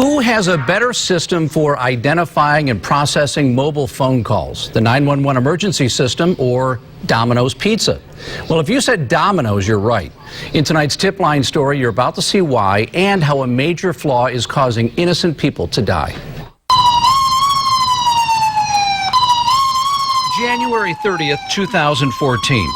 Who has a better system for identifying and processing mobile phone calls, the 911 emergency system or Domino's Pizza? Well, if you said Domino's, you're right. In tonight's tip line story, you're about to see why and how a major flaw is causing innocent people to die. January 30th, 2014.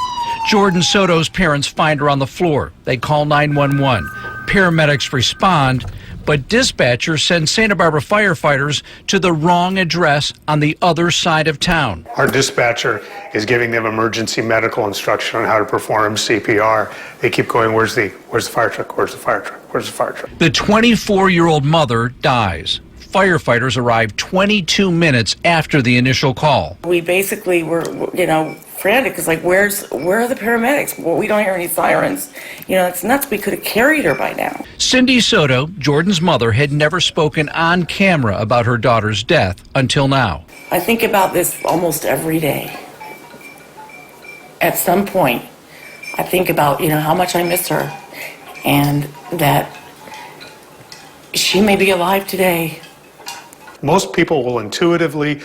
Jordan Soto's parents find her on the floor. They call 911. Paramedics respond, but dispatchers send Santa Barbara firefighters to the wrong address on the other side of town. Our dispatcher is giving them emergency medical instruction on how to perform CPR. They keep going, where's the fire truck? Where's the fire truck? Where's the fire truck? The 24-year-old mother dies. Firefighters arrived 22 minutes after the initial call. We basically were, frantic. It's like, where are the paramedics? Well, we don't hear any sirens. It's nuts. We could have carried her by now. Cindy Soto, Jordan's mother, had never spoken on camera about her daughter's death until now. I think about this almost every day. At some point, I think about, how much I miss her and that she may be alive today. Most people will intuitively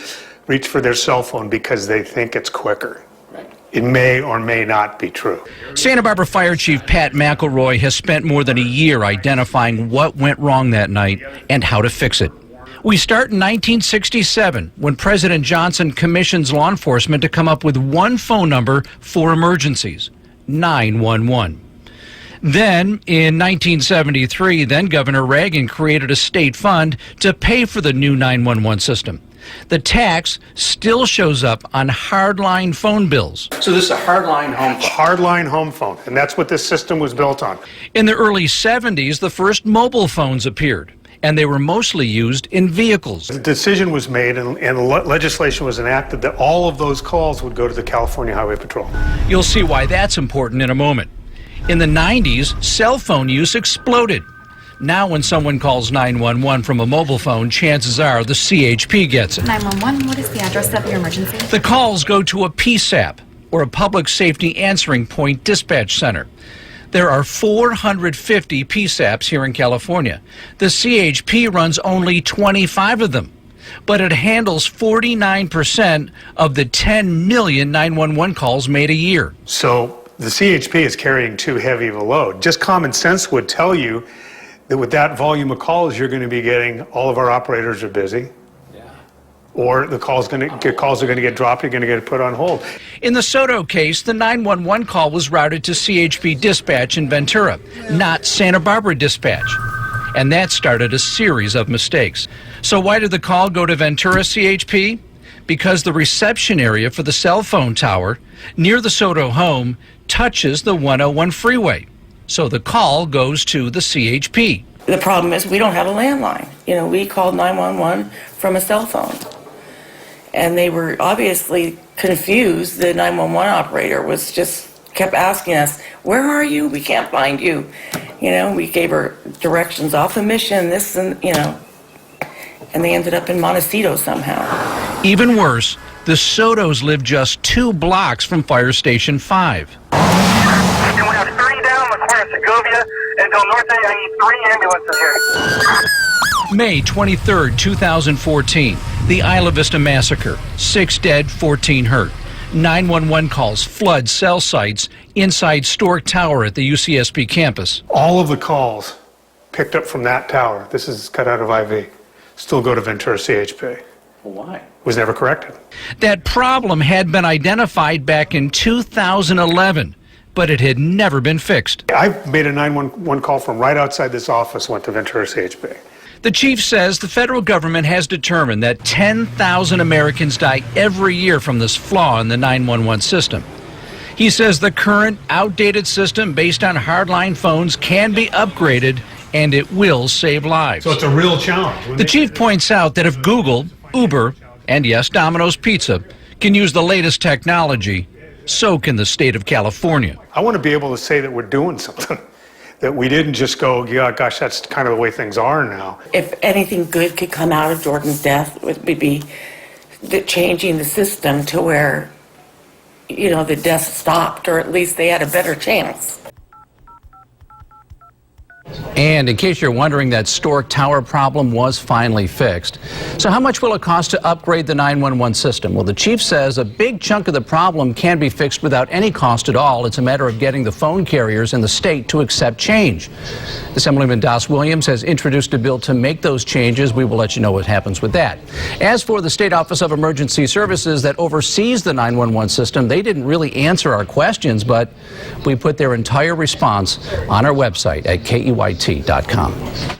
reach for their cell phone because they think it's quicker. It may or may not be true. Santa Barbara Fire Chief Pat McElroy has spent more than a year identifying what went wrong that night and how to fix it. We start in 1967 when President Johnson commissions law enforcement to come up with one phone number for emergencies, 911. Then, in 1973, then Governor Reagan created a state fund to pay for the new 911 system. The tax still shows up on hardline phone bills. So this is a hardline home phone? Hardline home phone, and that's what this system was built on. In the early 70s, the first mobile phones appeared, and they were mostly used in vehicles. The decision was made and legislation was enacted that all of those calls would go to the California Highway Patrol. You'll see why that's important in a moment. In the 90s, cell phone use exploded. Now when someone calls 911 from a mobile phone, chances are the CHP gets it. 911, what is the address of your emergency? The calls go to a PSAP, or a Public Safety Answering Point Dispatch Center. There are 450 PSAPs here in California. The CHP runs only 25 of them, but it handles 49% of the 10 million 911 calls made a year. So the CHP is carrying too heavy of a load. Just common sense would tell you that with that volume of calls, you're going to be getting, all of our operators are busy. Yeah. Or the calls are going to get dropped, you're going to get put on hold. In the Soto case, the 911 call was routed to CHP dispatch in Ventura, not Santa Barbara dispatch. And that started a series of mistakes. So why did the call go to Ventura CHP? Because the reception area for the cell phone tower near the Soto home touches the 101 freeway. So the call goes to the CHP. The problem is we don't have a landline. We called 911 from a cell phone. And they were obviously confused. The 911 operator kept asking us, where are you? We can't find you. We gave her directions off the mission, and they ended up in Montecito somehow. Even worse, the Sotos live just 2 blocks from Fire Station 5. And we have 3 down in the corner of Segovia and Del Norte. I need 3 ambulances here. May 23rd, 2014, the Isla Vista Massacre. 6 dead, 14 hurt. 911 calls flood cell sites inside Stork Tower at the UCSB campus. All of the calls picked up from that tower, this is cut out of IV, still go to Ventura CHP. Well, why? Was never corrected. That problem had been identified back in 2011, but it had never been fixed. I made a 911 call from right outside this office, went to Ventura CHP. The chief says the federal government has determined that 10,000 Americans die every year from this flaw in the 911 system. He says the current outdated system based on hardline phones can be upgraded and it will save lives. So it's a real challenge. The chief points out that if Google, Uber, and yes, Domino's Pizza can use the latest technology, so can the state of California. I want to be able to say that we're doing something, that we didn't just go, yeah, gosh, that's kind of the way things are now. If anything good could come out of Jordan's death, it would be changing the system to where, the death stopped, or at least they had a better chance. And in case you're wondering, that Stork Tower problem was finally fixed. So how much will it cost to upgrade the 911 system? Well, the chief says a big chunk of the problem can be fixed without any cost at all. It's a matter of getting the phone carriers in the state to accept change. Assemblyman Das Williams has introduced a bill to make those changes. We will let you know what happens with that. As for the State Office of Emergency Services that oversees the 911 system, they didn't really answer our questions, but we put their entire response on our website at KEYT.com.